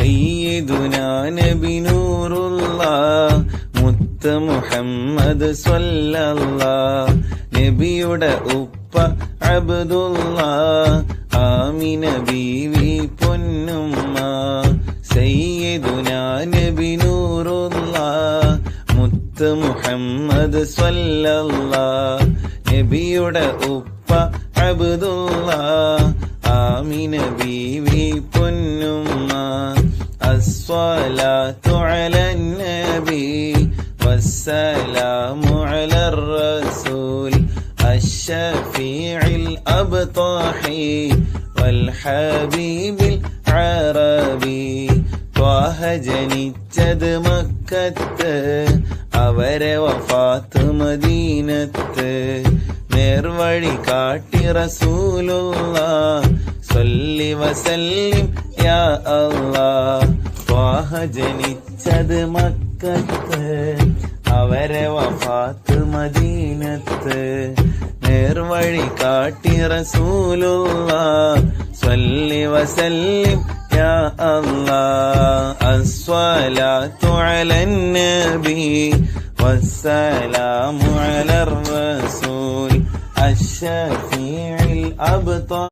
സയ്യിദുനാ നബി നൂറുല്ലാഹ് മുത്ത് മുഹമ്മദ് സ്വല്ലല്ലാഹ് നബിയുടെ ഉപ്പ അബ്ദുല്ലാഹ് ആമിന ബീവി പൊന്നുമ്മ സയ്യിദുനാ നബി നൂറുല്ലാഹ് മുത്ത് മുഹമ്മദ് സ്വല്ലല്ലാഹ് നബിയുടെ ഉപ്പ അബ്ദുല്ലാഹ് ആമിന ബീവി പൊന്നുമ്മ അസ്സലാത്തു അലൻ നബി വസ്സലാമു അലർ റസൂൽ അശ്ശഫീഇൽ അബ്താഹി വൽ ഹബീബിൽ അറബി ത്വാഹ ജനിച്ചത് മക്കത്ത് അവരെ വഫാത്ത് മദീനത്ത് നേർവഴി കാട്ടി റസൂലുള്ളാഹ് സ്വല്ലി വസല്ലിം യാ അല്ലാഹ് ത്വാഹ ജനിച്ചത് മക്കത്ത് അവരെ വഫാത്ത് മദീനത്ത് നേർവഴി കാട്ടി റസൂലുള്ളാഹ് സ്വല്ലി വസല്ലിം യാ അല്ലാഹ് അസ്സലാത്തു അലൻ നബി വസ്സലാമു അലർ റസൂൽ അശ്ശഫീഇൽ അബ്താഹി